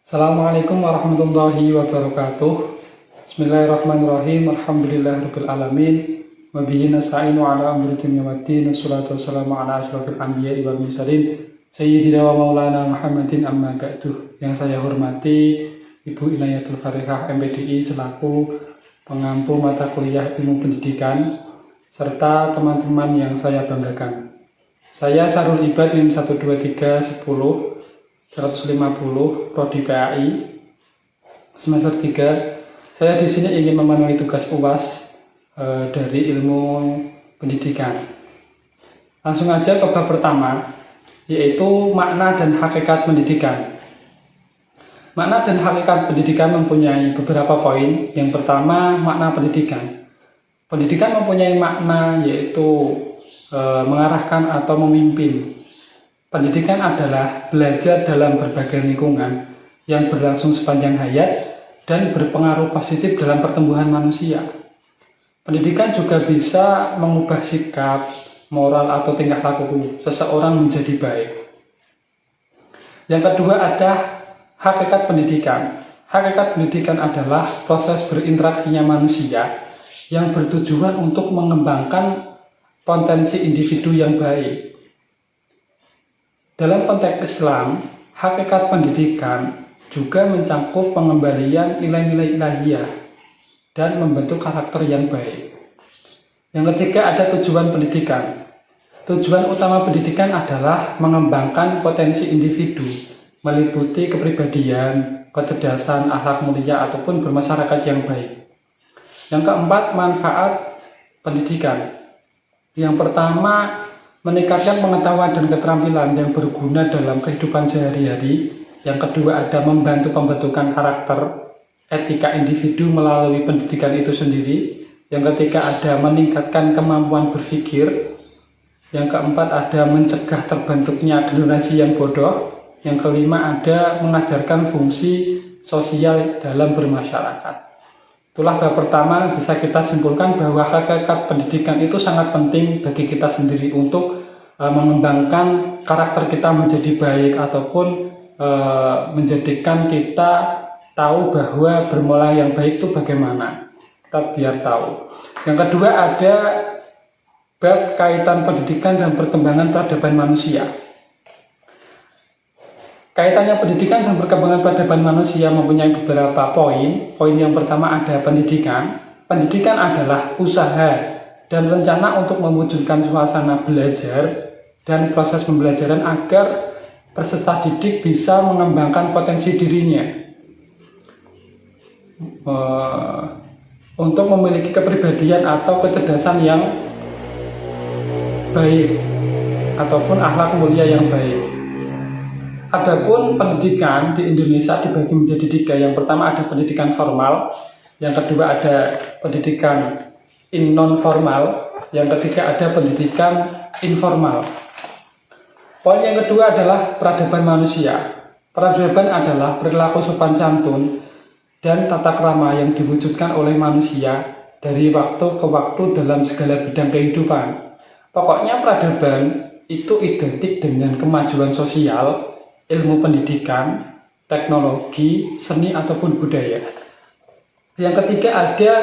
Assalamualaikum warahmatullahi wabarakatuh. Bismillahirrahmanirrahim. Alhamdulillahirabbil alamin. Wa bihi nasta'inu ala umuri dunya waddin. Wassalatu wassalamu ala asyrofil anbiya'i wal mursalin sayyidina wa maulana Muhammadin amma ba'du. Yang saya hormati Ibu Inayatul Farihah MPDI selaku pengampu mata kuliah ilmu pendidikan serta teman-teman yang saya banggakan. Saya Sarul Ibad NIM 12310 150 Prodi PAI semester 3. Saya di sini ingin memenuhi tugas UAS dari ilmu pendidikan. Langsung aja ke bab pertama, yaitu makna dan hakikat pendidikan. Makna dan hakikat pendidikan mempunyai beberapa poin. Yang pertama, makna pendidikan. Pendidikan mempunyai makna yaitu mengarahkan atau memimpin. Pendidikan adalah belajar dalam berbagai lingkungan yang berlangsung sepanjang hayat dan berpengaruh positif dalam pertumbuhan manusia. Pendidikan juga bisa mengubah sikap, moral atau tingkah laku seseorang menjadi baik. Yang kedua ada hakikat pendidikan. Hakikat pendidikan adalah proses berinteraksinya manusia yang bertujuan untuk mengembangkan potensi individu yang baik. Dalam konteks Islam, hakikat pendidikan juga mencakup pengembalian nilai-nilai ilahiyah dan membentuk karakter yang baik. Yang ketiga ada tujuan pendidikan. Tujuan utama pendidikan adalah mengembangkan potensi individu, meliputi kepribadian, kecerdasan, akhlak mulia, ataupun bermasyarakat yang baik. Yang keempat, manfaat pendidikan. Yang pertama, meningkatkan pengetahuan dan keterampilan yang berguna dalam kehidupan sehari-hari. Yang kedua ada membantu pembentukan karakter etika individu melalui pendidikan itu sendiri. Yang ketiga ada meningkatkan kemampuan berpikir. Yang keempat ada mencegah terbentuknya generasi yang bodoh. Yang kelima ada mengajarkan fungsi sosial dalam bermasyarakat. Itulah bab pertama, bisa kita simpulkan bahwa hakikat pendidikan itu sangat penting bagi kita sendiri untuk mengembangkan karakter kita menjadi baik ataupun menjadikan kita tahu bahwa bermula yang baik itu bagaimana. Kita biar tahu. Yang kedua ada bab kaitan pendidikan dan perkembangan peradaban manusia. Kaitannya pendidikan dan perkembangan peradaban manusia mempunyai beberapa poin. Poin yang pertama ada pendidikan. Pendidikan adalah usaha dan rencana untuk mewujudkan suasana belajar dan proses pembelajaran agar peserta didik bisa mengembangkan potensi dirinya untuk memiliki kepribadian atau kecerdasan yang baik ataupun akhlak mulia yang baik. Adapun pendidikan di Indonesia dibagi menjadi tiga. Yang pertama ada pendidikan formal, yang kedua ada pendidikan non formal, yang ketiga ada pendidikan informal. Poin yang kedua adalah peradaban manusia. Peradaban adalah perilaku sopan santun dan tata krama yang diwujudkan oleh manusia dari waktu ke waktu dalam segala bidang kehidupan. Pokoknya peradaban itu identik dengan kemajuan sosial, ilmu pendidikan, teknologi, seni ataupun budaya. Yang ketiga ada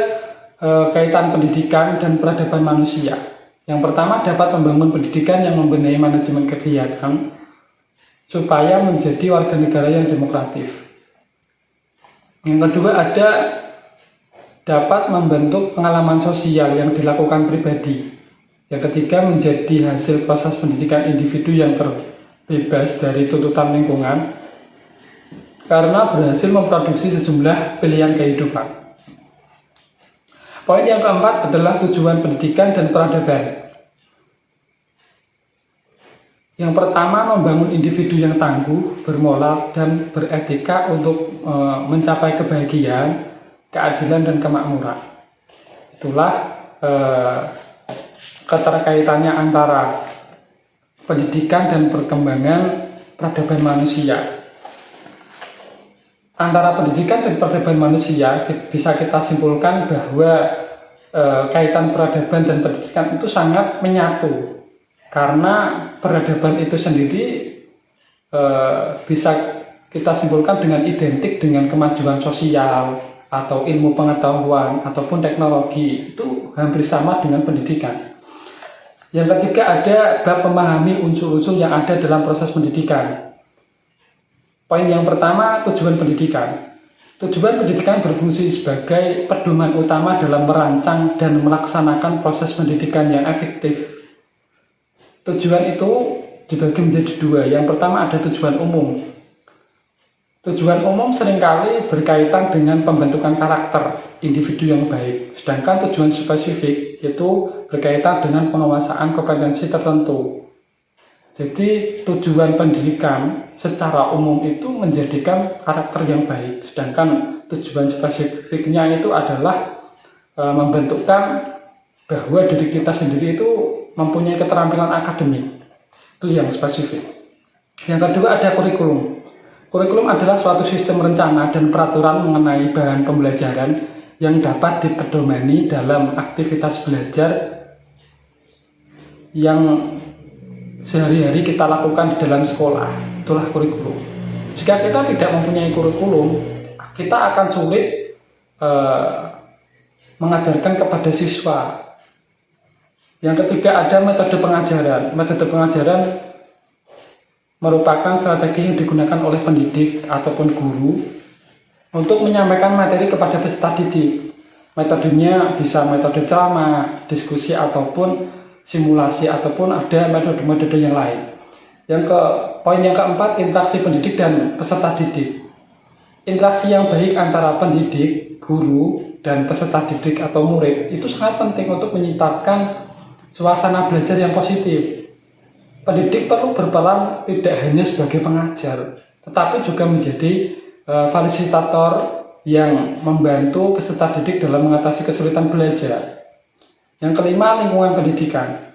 kaitan pendidikan dan peradaban manusia. Yang pertama dapat membangun pendidikan yang membenahi manajemen kegiatan supaya menjadi warga negara yang demokratis. Yang kedua ada dapat membentuk pengalaman sosial yang dilakukan pribadi. Yang ketiga menjadi hasil proses pendidikan individu yang terbebas dari tuntutan lingkungan karena berhasil memproduksi sejumlah pilihan kehidupan. Poin yang keempat adalah tujuan pendidikan dan peradaban. Yang pertama membangun individu yang tangguh, bermoral dan beretika untuk mencapai kebahagiaan, keadilan dan kemakmuran. Itulah keterkaitannya antara pendidikan dan perkembangan peradaban manusia. Antara pendidikan dan peradaban manusia bisa kita simpulkan bahwa kaitan peradaban dan pendidikan itu sangat menyatu, karena peradaban itu sendiri bisa kita simpulkan dengan identik dengan kemajuan sosial atau ilmu pengetahuan ataupun teknologi, itu hampir sama dengan pendidikan. Yang ketiga ada bab memahami unsur-unsur yang ada dalam proses pendidikan. Poin yang pertama, tujuan pendidikan. Tujuan pendidikan berfungsi sebagai pedoman utama dalam merancang dan melaksanakan proses pendidikan yang efektif. Tujuan itu dibagi menjadi dua. Yang pertama ada tujuan umum. Tujuan umum seringkali berkaitan dengan pembentukan karakter individu yang baik. Sedangkan tujuan spesifik itu berkaitan dengan penguasaan kompetensi tertentu. Jadi tujuan pendidikan secara umum itu menjadikan karakter yang baik. Sedangkan tujuan spesifiknya itu adalah membentukkan bahwa diri kita sendiri itu mempunyai keterampilan akademik. Itu yang spesifik. Yang kedua ada kurikulum. Kurikulum adalah suatu sistem rencana dan peraturan mengenai bahan pembelajaran yang dapat dipedomani dalam aktivitas belajar yang sehari-hari kita lakukan di dalam sekolah. Itulah kurikulum. Jika kita tidak mempunyai kurikulum, kita akan sulit mengajarkan kepada siswa. Yang ketiga ada metode pengajaran. Metode pengajaran merupakan strategi yang digunakan oleh pendidik ataupun guru untuk menyampaikan materi kepada peserta didik. Metodenya bisa metode ceramah, diskusi ataupun simulasi ataupun ada metode-metode yang lain. Poin yang keempat, interaksi pendidik dan peserta didik. Interaksi yang baik antara pendidik, guru, dan peserta didik atau murid itu sangat penting untuk menciptakan suasana belajar yang positif. Pendidik perlu berperan tidak hanya sebagai pengajar, tetapi juga menjadi fasilitator yang membantu peserta didik dalam mengatasi kesulitan belajar. Yang kelima, lingkungan pendidikan.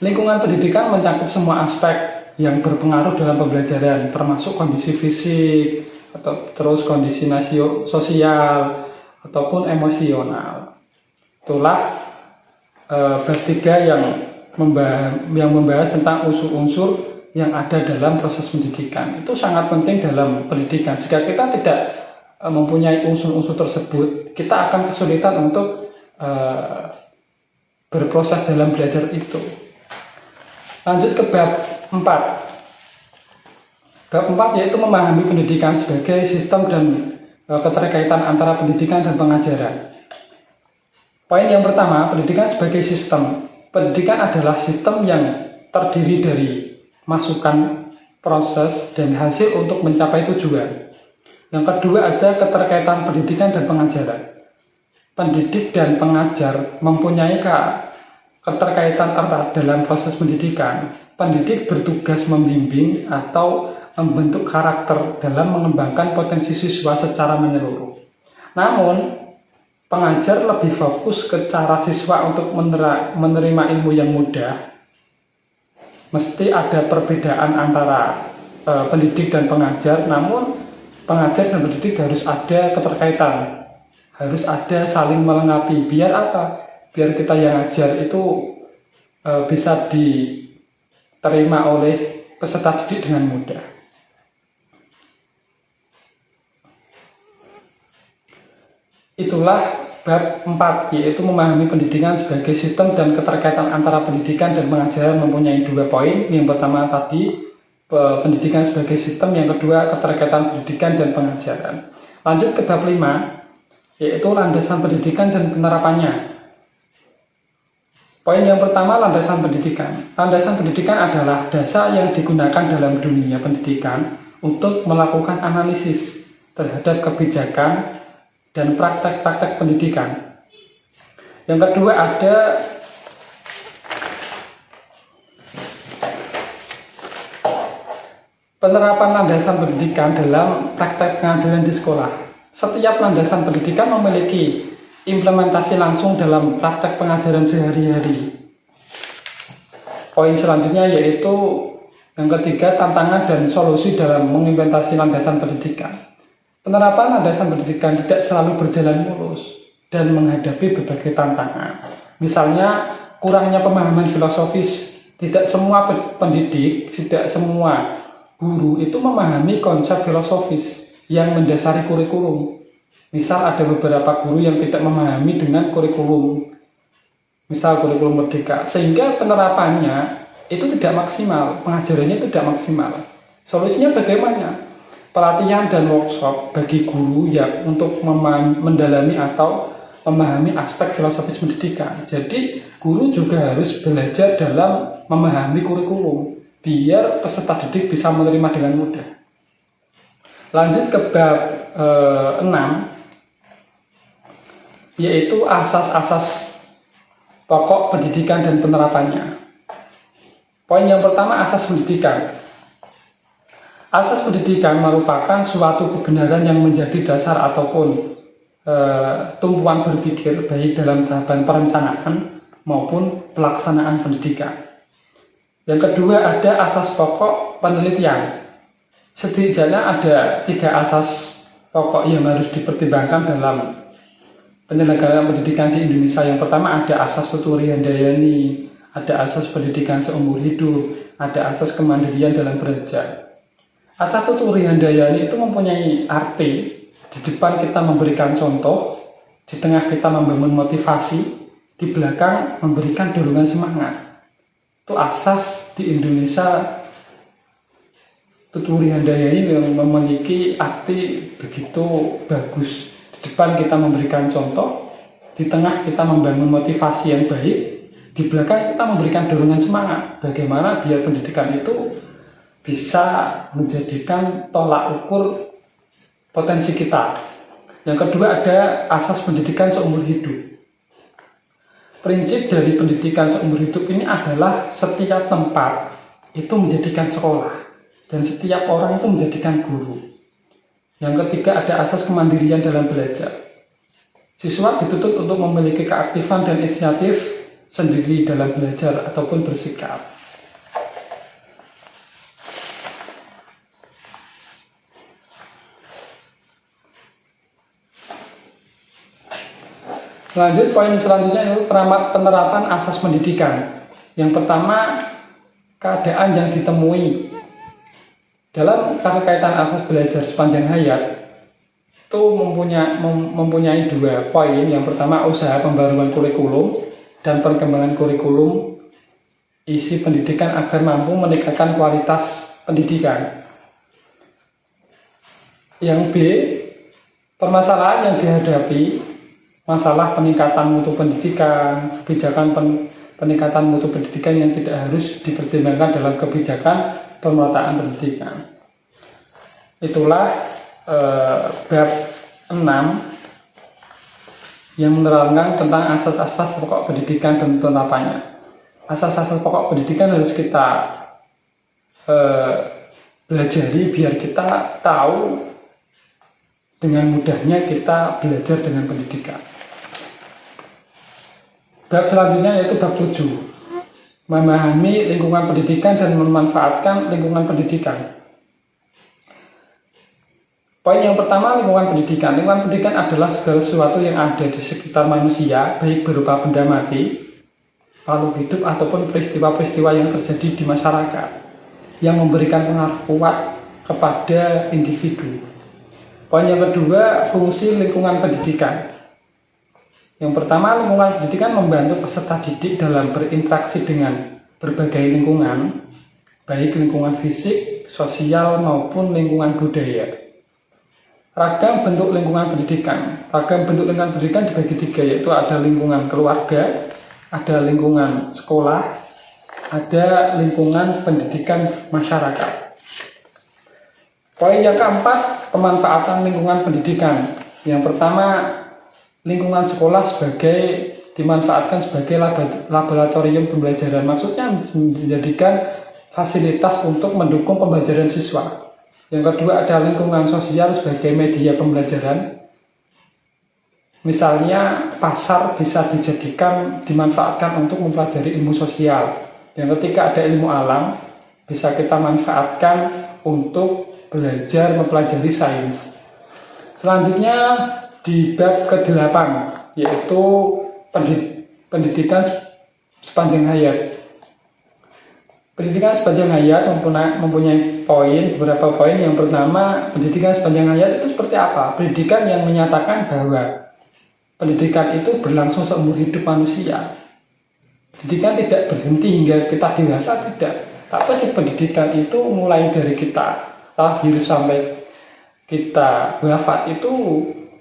Lingkungan pendidikan mencakup semua aspek yang berpengaruh dalam pembelajaran, termasuk kondisi fisik, atau terus kondisi sosial, ataupun emosional. Itulah bab 3 yang membahas tentang unsur-unsur yang ada dalam proses pendidikan. Itu sangat penting dalam pendidikan. Jika kita tidak mempunyai unsur-unsur tersebut, kita akan kesulitan untuk berproses dalam belajar itu. Lanjut ke bab 4. Bab 4 yaitu memahami pendidikan sebagai sistem dan keterkaitan antara pendidikan dan pengajaran. Poin yang pertama, pendidikan sebagai sistem. Pendidikan adalah sistem yang terdiri dari masukan, proses, dan hasil untuk mencapai tujuan. Yang kedua ada keterkaitan pendidikan dan pengajaran. Pendidik dan pengajar mempunyai keterkaitan erat dalam proses pendidikan. Pendidik bertugas membimbing atau membentuk karakter dalam mengembangkan potensi siswa secara menyeluruh. Namun, pengajar lebih fokus ke cara siswa untuk menerima ilmu yang mudah. Mesti ada perbedaan antara pendidik dan pengajar, namun pengajar dan pendidik harus ada keterkaitan. Harus ada saling melengkapi. Biar apa? Biar kita yang ajar itu bisa diterima oleh peserta didik dengan mudah. Itulah bab 4, yaitu memahami pendidikan sebagai sistem dan keterkaitan antara pendidikan dan pengajaran mempunyai 2 poin. Yang pertama tadi pendidikan sebagai sistem, yang kedua keterkaitan pendidikan dan pengajaran. Lanjut ke bab 5, yaitu landasan pendidikan dan penerapannya. Poin yang pertama, landasan pendidikan. Landasan pendidikan adalah dasar yang digunakan dalam dunia pendidikan untuk melakukan analisis terhadap kebijakan dan praktek-praktek pendidikan. Yang kedua ada penerapan landasan pendidikan dalam praktek pengajaran di sekolah. Setiap landasan pendidikan memiliki implementasi langsung dalam praktek pengajaran sehari-hari. Poin selanjutnya yaitu yang ketiga, tantangan dan solusi dalam mengimplementasi landasan pendidikan. Penerapan landasan pendidikan tidak selalu berjalan mulus dan menghadapi berbagai tantangan. Misalnya, kurangnya pemahaman filosofis. Tidak semua pendidik, tidak semua guru itu memahami konsep filosofis yang mendasari kurikulum. Misal ada beberapa guru yang tidak memahami dengan kurikulum, misal kurikulum merdeka, sehingga penerapannya itu tidak maksimal, pengajarannya itu tidak maksimal. Solusinya bagaimana? Pelatihan dan workshop bagi guru yang untuk mendalami atau memahami aspek filosofis pendidikan. Jadi guru juga harus belajar dalam memahami kurikulum biar peserta didik bisa menerima dengan mudah. Lanjut ke bab 6, yaitu asas-asas pokok pendidikan dan penerapannya. Poin yang pertama, asas pendidikan. Asas pendidikan merupakan suatu kebenaran yang menjadi dasar ataupun tumpuan berpikir baik dalam tahapan perencanaan maupun pelaksanaan pendidikan. Yang kedua, ada asas pokok penelitian. Setidaknya ada 3 asas pokok yang harus dipertimbangkan dalam penyelenggaraan pendidikan di Indonesia. Yang pertama ada asas Tuturi Handayani, ada asas pendidikan seumur hidup, ada asas kemandirian dalam belajar. Asas Tuturi Handayani itu mempunyai arti di depan kita memberikan contoh, di tengah kita membangun motivasi, di belakang memberikan dorongan semangat. Itu asas di Indonesia Tuturi Handayani yang memiliki arti begitu bagus. Di depan kita memberikan contoh, di tengah kita membangun motivasi yang baik, di belakang kita memberikan dorongan semangat. Bagaimana biar pendidikan itu bisa menjadikan tolak ukur potensi kita. Yang kedua ada asas pendidikan seumur hidup. Prinsip dari pendidikan seumur hidup ini adalah setiap tempat itu menjadikan sekolah dan setiap orang itu menjadikan guru. Yang ketiga ada asas kemandirian dalam belajar. Siswa dituntut untuk memiliki keaktifan dan inisiatif sendiri dalam belajar ataupun bersikap. Lanjut poin selanjutnya itu penerapan asas pendidikan. Yang pertama, keadaan yang ditemui dalam kaitan asas belajar sepanjang hayat itu mempunyai 2 poin. Yang pertama, usaha pembaruan kurikulum dan perkembangan kurikulum isi pendidikan agar mampu meningkatkan kualitas pendidikan. Yang B, permasalahan yang dihadapi, masalah peningkatan mutu pendidikan, kebijakan peningkatan mutu pendidikan yang tidak harus dipertimbangkan dalam kebijakan pemerataan pendidikan. Itulah bab 6 yang menerangkan tentang asas-asas pokok pendidikan dan penerapannya. Asas-asas pokok pendidikan harus kita pelajari biar kita tahu dengan mudahnya kita belajar dengan pendidikan. Bab selanjutnya yaitu bab 7, memahami lingkungan pendidikan dan memanfaatkan lingkungan pendidikan. Poin yang pertama, lingkungan pendidikan. Lingkungan pendidikan adalah segala sesuatu yang ada di sekitar manusia, baik berupa benda mati, makhluk hidup, ataupun peristiwa-peristiwa yang terjadi di masyarakat, yang memberikan pengaruh kuat kepada individu. Poin yang kedua, fungsi lingkungan pendidikan. Yang pertama, lingkungan pendidikan membantu peserta didik dalam berinteraksi dengan berbagai lingkungan, baik lingkungan fisik, sosial, maupun lingkungan budaya. Ragam bentuk lingkungan pendidikan. Ragam bentuk lingkungan pendidikan dibagi 3, yaitu ada lingkungan keluarga, ada lingkungan sekolah, ada lingkungan pendidikan masyarakat. Poin yang keempat, pemanfaatan lingkungan pendidikan. Yang pertama, lingkungan sekolah dimanfaatkan sebagai laboratorium pembelajaran. Maksudnya menjadikan fasilitas untuk mendukung pembelajaran siswa. Yang kedua, ada lingkungan sosial sebagai media pembelajaran. Misalnya pasar bisa dimanfaatkan untuk mempelajari ilmu sosial. Yang ketiga, ada ilmu alam, bisa kita manfaatkan untuk belajar mempelajari sains. Selanjutnya di bab ke-8, yaitu pendidikan sepanjang hayat. Pendidikan sepanjang hayat mempunyai beberapa poin. Yang pertama, pendidikan sepanjang hayat itu seperti apa? Pendidikan yang menyatakan bahwa pendidikan itu berlangsung seumur hidup manusia. Pendidikan tidak berhenti hingga kita dewasa, tidak. Tapi pendidikan itu mulai dari kita lahir sampai kita wafat itu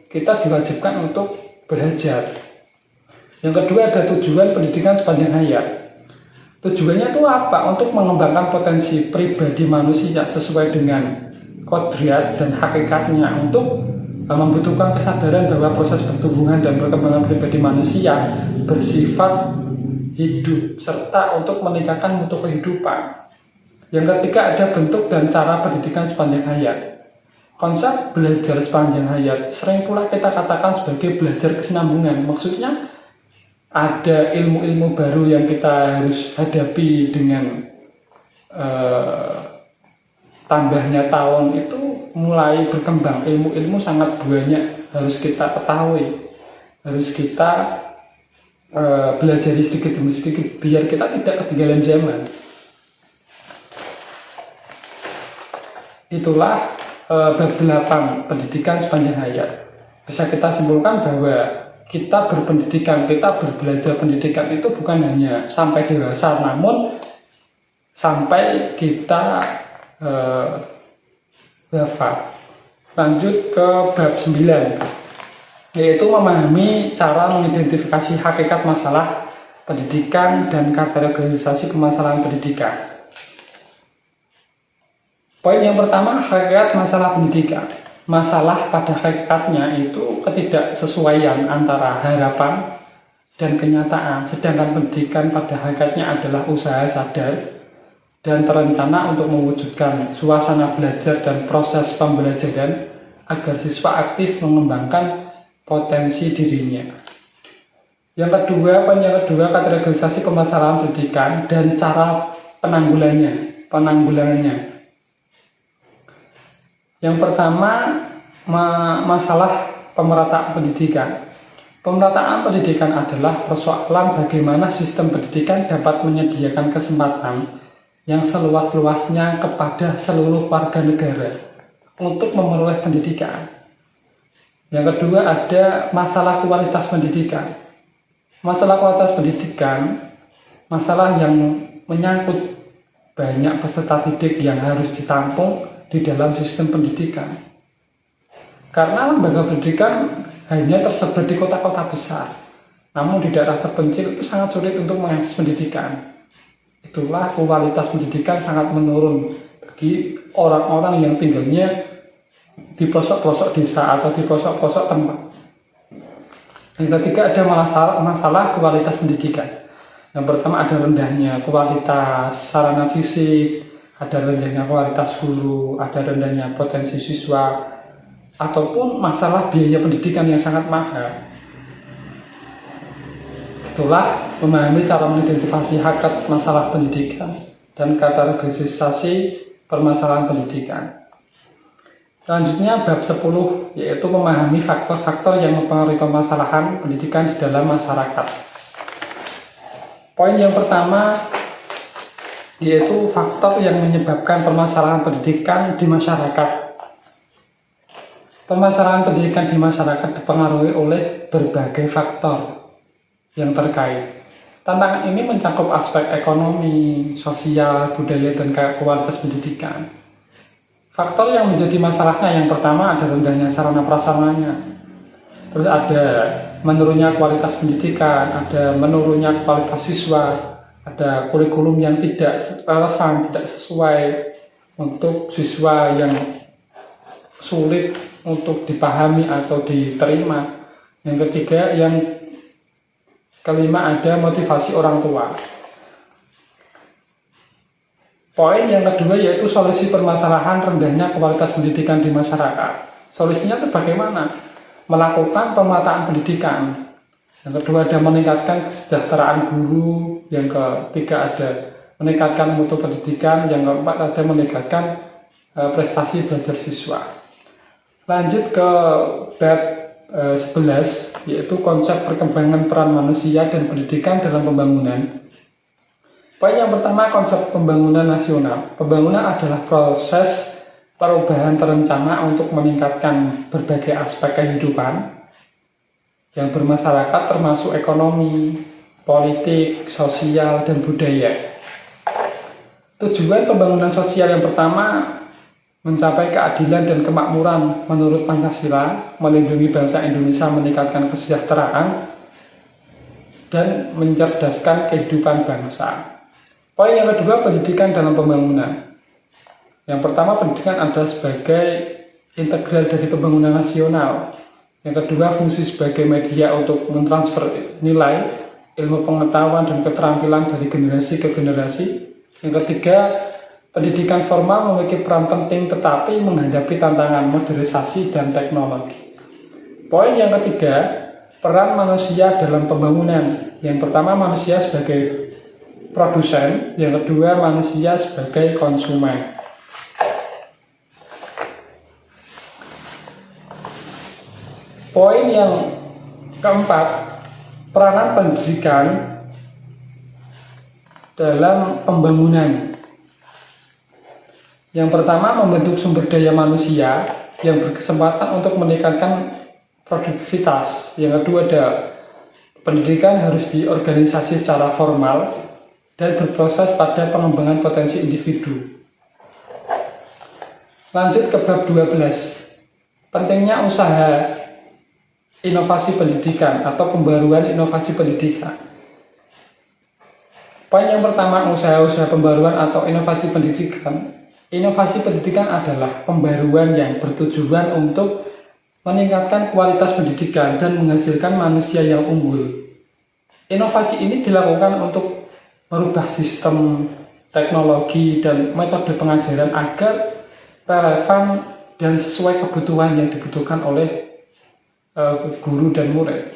kita diwajibkan untuk belajar. Yang kedua, ada tujuan pendidikan sepanjang hayat. Tujuannya itu apa? Untuk mengembangkan potensi pribadi manusia sesuai dengan kodrat dan hakikatnya, untuk membutuhkan kesadaran bahwa proses pertumbuhan dan perkembangan pribadi manusia bersifat hidup, serta untuk meningkatkan mutu kehidupan. Yang ketiga, ada bentuk dan cara pendidikan sepanjang hayat. Konsep belajar sepanjang hayat sering pula kita katakan sebagai belajar kesinambungan. Maksudnya ada ilmu-ilmu baru yang kita harus hadapi dengan tambahnya tahun itu mulai berkembang. Ilmu-ilmu sangat banyak harus kita ketahui, harus kita belajar sedikit demi sedikit biar kita tidak ketinggalan zaman. Itulah bab 8 pendidikan sepanjang hayat. Bisa kita simpulkan bahwa kita berpendidikan, kita berbelajar pendidikan itu bukan hanya sampai dewasa, namun sampai kita wafat. Lanjut ke bab 9, yaitu memahami cara mengidentifikasi hakikat masalah pendidikan dan kategorisasi permasalahan pendidikan. Poin yang pertama, hakikat masalah pendidikan. Masalah pada hakikatnya itu ketidaksesuaian antara harapan dan kenyataan, sedangkan pendidikan pada hakikatnya adalah usaha sadar dan terencana untuk mewujudkan suasana belajar dan proses pembelajaran agar siswa aktif mengembangkan potensi dirinya. Yang kedua, kategorisasi permasalahan pendidikan dan cara penanggulangannya. Yang pertama, masalah pemerataan pendidikan. Pemerataan pendidikan adalah persoalan bagaimana sistem pendidikan dapat menyediakan kesempatan yang seluas-luasnya kepada seluruh warga negara untuk memperoleh pendidikan. Yang kedua, ada masalah kualitas pendidikan. Masalah kualitas pendidikan, masalah yang menyangkut banyak peserta didik yang harus ditampung di dalam sistem pendidikan. Karena lembaga pendidikan hanya tersebar di kota-kota besar, namun di daerah terpencil itu sangat sulit untuk mengakses pendidikan. Itulah kualitas pendidikan sangat menurun bagi orang-orang yang tinggalnya di pelosok-pelosok desa atau di pelosok-pelosok tempat. Yang ketiga, ada masalah kualitas pendidikan. Yang pertama, ada rendahnya kualitas sarana fisik, ada rendahnya kualitas guru, ada rendahnya potensi siswa, ataupun masalah biaya pendidikan yang sangat mahal. Itulah memahami cara mengidentifikasi hakikat masalah pendidikan dan kategorisasi permasalahan pendidikan. Selanjutnya bab 10, yaitu memahami faktor-faktor yang mempengaruhi permasalahan pendidikan di dalam masyarakat. Poin yang pertama, yaitu faktor yang menyebabkan permasalahan pendidikan di masyarakat. Permasalahan pendidikan di masyarakat dipengaruhi oleh berbagai faktor yang terkait. Tantangan ini mencakup aspek ekonomi, sosial, budaya, dan kualitas pendidikan. Faktor yang menjadi masalahnya yang pertama ada rendahnya sarana prasarananya. Terus ada menurunnya kualitas pendidikan, ada menurunnya kualitas siswa, ada kurikulum yang tidak relevan, tidak sesuai untuk siswa yang sulit untuk dipahami atau diterima. Yang kelima ada motivasi orang tua. Poin yang kedua yaitu solusi permasalahan rendahnya kualitas pendidikan di masyarakat. Solusinya itu bagaimana? Melakukan pemerataan pendidikan. Yang kedua ada meningkatkan kesejahteraan guru. Yang ketiga ada meningkatkan mutu pendidikan. Yang keempat ada meningkatkan prestasi belajar siswa. Lanjut ke bab 11, yaitu konsep perkembangan peran manusia dan pendidikan dalam pembangunan. Poin yang pertama, konsep pembangunan nasional. Pembangunan adalah proses perubahan terencana untuk meningkatkan berbagai aspek kehidupan yang bermasyarakat, termasuk ekonomi, politik, sosial, dan budaya. Tujuan pembangunan sosial yang pertama, mencapai keadilan dan kemakmuran menurut Pancasila, melindungi bangsa Indonesia, meningkatkan kesejahteraan, dan mencerdaskan kehidupan bangsa. Poin yang kedua, pendidikan dalam pembangunan. Yang pertama, pendidikan adalah sebagai integral dari pembangunan nasional. Yang kedua, fungsi sebagai media untuk mentransfer nilai, ilmu pengetahuan, dan keterampilan dari generasi ke generasi. Yang ketiga, pendidikan formal memiliki peran penting tetapi menghadapi tantangan modernisasi dan teknologi. Poin yang ketiga, peran manusia dalam pembangunan. Yang pertama, manusia sebagai produsen, yang kedua manusia sebagai konsumen. Poin yang keempat, peranan pendidikan dalam pembangunan. Yang pertama, membentuk sumber daya manusia yang berkesempatan untuk meningkatkan produktivitas. Yang kedua, ada pendidikan harus diorganisasi secara formal dan berproses pada pengembangan potensi individu. Lanjut ke bab 12. Pentingnya usaha inovasi pendidikan atau pembaruan inovasi pendidikan. Poin yang pertama, usaha-usaha pembaruan atau inovasi pendidikan. Inovasi pendidikan adalah pembaruan yang bertujuan untuk meningkatkan kualitas pendidikan dan menghasilkan manusia yang unggul. Inovasi ini dilakukan untuk merubah sistem, teknologi, dan metode pengajaran agar relevan dan sesuai kebutuhan yang dibutuhkan oleh guru dan murid.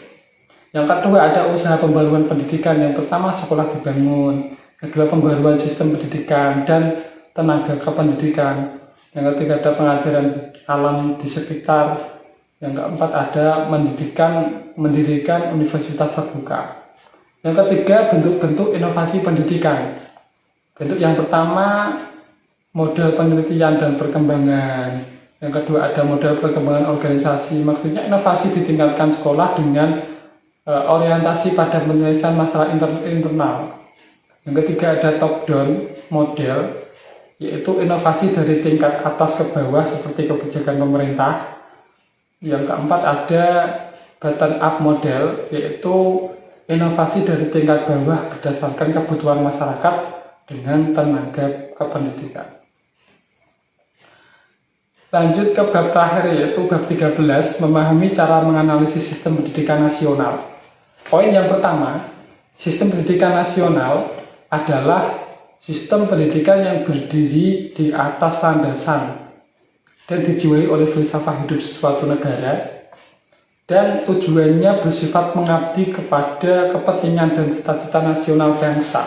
Yang kedua, ada usaha pembaruan pendidikan. Yang pertama, sekolah dibangun. Kedua, pembaruan sistem pendidikan dan tenaga kependidikan. Yang ketiga, ada pengajaran alam di sekitar. Yang keempat, ada mendirikan universitas terbuka. Yang ketiga, bentuk-bentuk inovasi pendidikan. Bentuk yang pertama, model penelitian dan perkembangan. Yang kedua, ada model perkembangan organisasi. Maksudnya inovasi ditingkatkan sekolah dengan orientasi pada penyelesaian masalah internal. Yang ketiga, ada top-down model, yaitu inovasi dari tingkat atas ke bawah seperti kebijakan pemerintah. Yang keempat, ada bottom-up model, yaitu inovasi dari tingkat bawah berdasarkan kebutuhan masyarakat dengan tenaga kependidikan. Lanjut ke bab terakhir, yaitu bab 13, memahami cara menganalisis sistem pendidikan nasional. Poin yang pertama, sistem pendidikan nasional adalah sistem pendidikan yang berdiri di atas landasan dan dijiwai oleh filsafat hidup suatu negara, dan tujuannya bersifat mengabdi kepada kepentingan dan cita-cita nasional bangsa.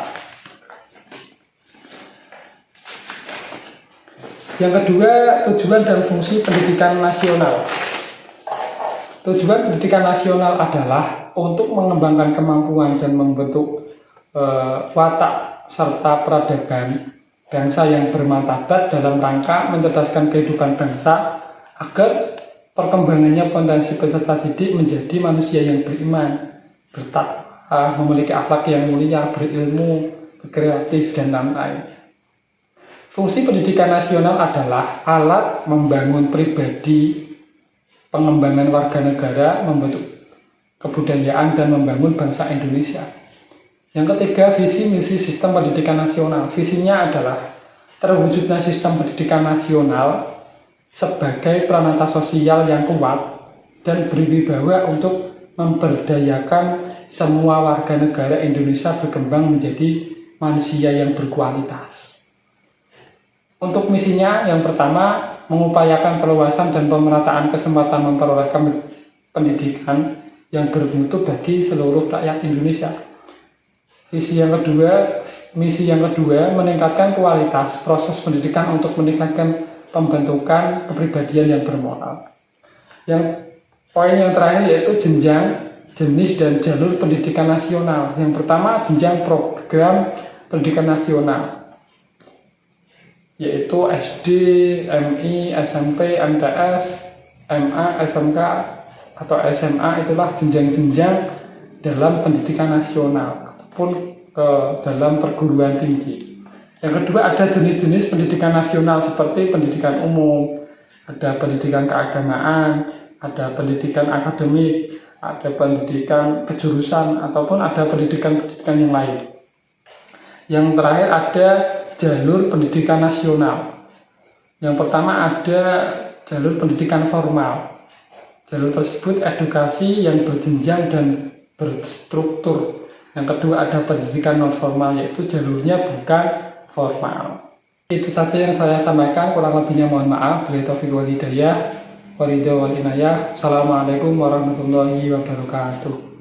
Yang kedua, tujuan dan fungsi pendidikan nasional. Tujuan pendidikan nasional adalah untuk mengembangkan kemampuan dan membentuk watak serta peradaban bangsa yang bermartabat dalam rangka mencerdaskan kehidupan bangsa agar perkembangannya potensi peserta didik menjadi manusia yang beriman, bertakwa, memiliki akhlak yang mulia, berilmu, berkreatif, dan lain-lain. Fungsi pendidikan nasional adalah alat membangun pribadi, pengembangan warga negara, membentuk kebudayaan, dan membangun bangsa Indonesia. Yang ketiga, visi misi sistem pendidikan nasional. Visinya adalah terwujudnya sistem pendidikan nasional sebagai peranata sosial yang kuat dan berwibawa untuk memberdayakan semua warga negara Indonesia berkembang menjadi manusia yang berkualitas. Untuk misinya, yang pertama, mengupayakan perluasan dan pemerataan kesempatan memperoleh pendidikan yang bermutu bagi seluruh rakyat Indonesia. Misi yang kedua, meningkatkan kualitas proses pendidikan untuk meningkatkan pembentukan kepribadian yang bermoral. Yang poin yang terakhir yaitu jenjang, jenis, dan jalur pendidikan nasional. Yang pertama, jenjang program pendidikan nasional, yaitu SD, MI, SMP, MTS, MA, SMK, atau SMA. Itulah jenjang-jenjang dalam pendidikan nasional ataupun dalam perguruan tinggi. Yang kedua, ada jenis-jenis pendidikan nasional seperti pendidikan umum, ada pendidikan keagamaan, ada pendidikan akademik, ada pendidikan kejurusan, ataupun ada pendidikan-pendidikan yang lain. Yang terakhir ada jalur pendidikan nasional. Yang pertama ada jalur pendidikan formal. Jalur tersebut edukasi yang berjenjang dan berstruktur. Yang kedua ada pendidikan non formal, yaitu jalurnya bukan formal. Itu saja yang saya sampaikan, kurang lebihnya mohon maaf. Billahi taufiq wal hidayah, waridho wal inayah. Assalamualaikum warahmatullahi wabarakatuh.